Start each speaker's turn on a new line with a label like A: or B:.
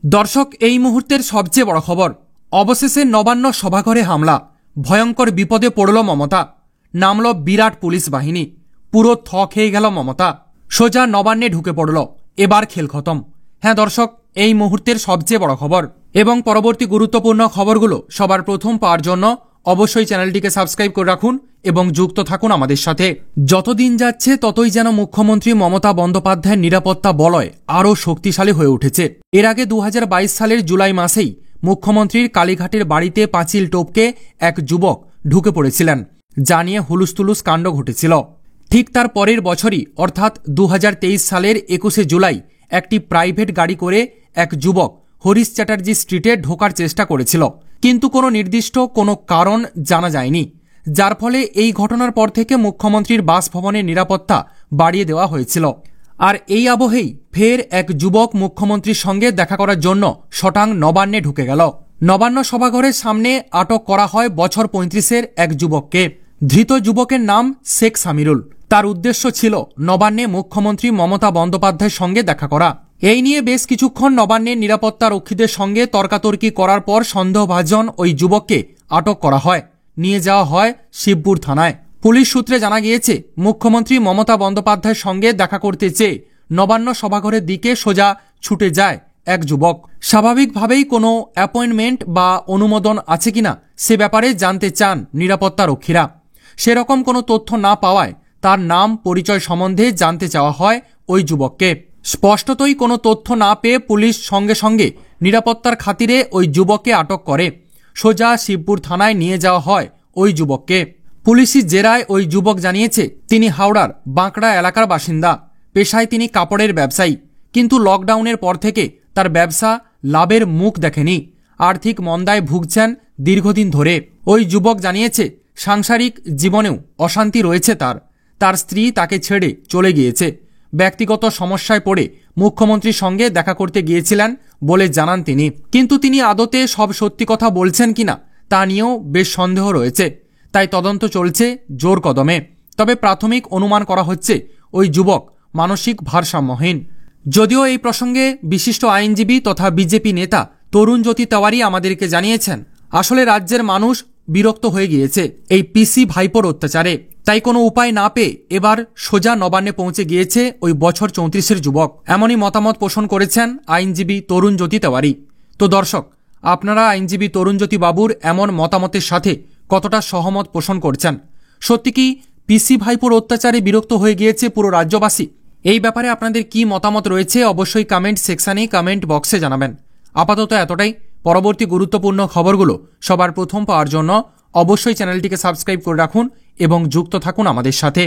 A: দর্শক, এই মুহূর্তের সবচেয়ে বড় খবর, অবশেষে নবান্ন সভাঘরে হামলা, ভয়ঙ্কর বিপদে পড়ল মমতা, নামল বিরাট পুলিশ বাহিনী, পুরো থ খেয়ে গেল মমতা, সোজা নবান্নে ঢুকে পড়ল, এবার খেল খতম। হ্যাঁ দর্শক, এই মুহূর্তের সবচেয়ে বড় খবর এবং পরবর্তী গুরুত্বপূর্ণ খবরগুলো সবার প্রথম পাওয়ার জন্য অবশ্যই চ্যানেলটিকে সাবস্ক্রাইব করে রাখুন এবং যুক্ত থাকুন আমাদের সাথে। যতদিন যাচ্ছে ততই যেন মুখ্যমন্ত্রী মমতা বন্দ্যোপাধ্যায়ের নিরাপত্তা বলয় আরও শক্তিশালী হয়ে উঠেছে। এর আগে 2022 সালের জুলাই মাসেই মুখ্যমন্ত্রীর কালীঘাটের বাড়িতে পাঁচিল টপকে এক যুবক ঢুকে পড়েছিলেন, যা নিয়ে হুলুস্থুলুস কাণ্ড ঘটেছিল। ঠিক তার পরের বছরই অর্থাৎ 2023 সালের 21শে জুলাই একটি প্রাইভেট গাড়ি করে এক যুবক হরিশ চ্যাটার্জি স্ট্রিটে ঢোকার চেষ্টা করেছিল, কিন্তু কোনো নির্দিষ্ট কোনো কারণ জানা যায়নি, যার ফলে এই ঘটনার পর থেকে মুখ্যমন্ত্রীর বাসভবনের নিরাপত্তা বাড়িয়ে দেওয়া হয়েছিল। আর এই আবহেই ফের এক যুবক মুখ্যমন্ত্রীর সঙ্গে দেখা করার জন্য শটাং নবান্নে ঢুকে গেল। নবান্ন সভাঘরের সামনে আটক করা হয় বছর 35-এর এক যুবককে। ধৃত যুবকের নাম শেখ সামিরুল। তার উদ্দেশ্য ছিল নবান্নে মুখ্যমন্ত্রী মমতা বন্দ্যোপাধ্যায়ের সঙ্গে দেখা করা। এই নিয়ে বেশ কিছুক্ষণ নবান্নের নিরাপত্তা রক্ষীদের সঙ্গে তর্কাতর্কি করার পর সন্দেহভাজন ওই যুবককে আটক করা হয়, নিয়ে যাওয়া হয় শিবপুর থানায়। পুলিশ সূত্রে জানা গিয়েছে, মুখ্যমন্ত্রী মমতা বন্দ্যোপাধ্যায়ের সঙ্গে দেখা করতে চেয়ে নবান্ন সভাঘরের দিকে সোজা ছুটে যায় এক যুবক। স্বাভাবিকভাবেই কোনো অ্যাপয়েন্টমেন্ট বা অনুমোদন আছে কিনা সে ব্যাপারে জানতে চান নিরাপত্তা রক্ষীরা। সেরকম কোনো তথ্য না পাওয়ায় তার নাম পরিচয় সম্বন্ধে জানতে চাওয়া হয় ওই যুবককে। স্পষ্টতই কোনো তথ্য না পেয়ে পুলিশ সঙ্গে সঙ্গে নিরাপত্তার খাতিরে ওই যুবককে আটক করে সোজা শিবপুর থানায় নিয়ে যাওয়া হয় ওই যুবককে। পুলিশি জেরায় ওই যুবক জানিয়েছে, তিনি হাওড়ার বাঁকড়া এলাকার বাসিন্দা, পেশায় তিনি কাপড়ের ব্যবসায়ী, কিন্তু লকডাউনের পর থেকে তার ব্যবসা লাভের মুখ দেখেনি, আর্থিক মন্দায় ভুগছেন দীর্ঘদিন ধরে। ওই যুবক জানিয়েছে, সাংসারিক জীবনেও অশান্তি রয়েছে তার স্ত্রী তাকে ছেড়ে চলে গিয়েছে। ব্যক্তিগত সমস্যায় পড়ে মুখ্যমন্ত্রীর সঙ্গে দেখা করতে গিয়েছিলেন বলে জানান তিনি, কিন্তু তিনি আদতে সব সত্যি কথা বলছেন কিনা তা নিয়েও বেশ সন্দেহ রয়েছে। তাই তদন্ত চলছে জোর কদমে। তবে প্রাথমিক অনুমান করা হচ্ছে ওই যুবক মানসিক ভারসাম্যহীন। যদিও এই প্রসঙ্গে বিশিষ্ট আইনজীবী তথা বিজেপি নেতা তরুণ জ্যোতি তেওয়ারি আমাদেরকে জানিয়েছেন, আসলে রাজ্যের মানুষ বিরক্ত হয়ে গিয়েছে এই পিসি ভাইপোর অত্যাচারে, তাই কোনো উপায় না পেয়ে এবার সোজা নবান্নে পৌঁছে গিয়েছে ওই বছর 34-এর যুবক। এমনই মতামত পোষণ করেছেন আইনজীবী তরুণ জ্যোতি তেওয়ারি। তো দর্শক, আপনারা আইনজীবী তরুণ জ্যোতি বাবুর এমন মতামতের সাথে কতটা সহমত পোষণ করছেন? সত্যি কি পিসি ভাইপোর অত্যাচারে বিরক্ত হয়ে গিয়েছে পুরো রাজ্যবাসী? এই ব্যাপারে আপনাদের কি মতামত রয়েছে অবশ্যই কমেন্ট সেকশনে, কমেন্ট বক্সে জানাবেন। আপাতত এতটাই। পরবর্তী গুরুত্বপূর্ণ খবরগুলো সবার প্রথম পাওয়ার জন্য অবশ্যই চ্যানেলটিকে সাবস্ক্রাইব করে রাখুন এবং যুক্ত থাকুন আমাদের সাথে।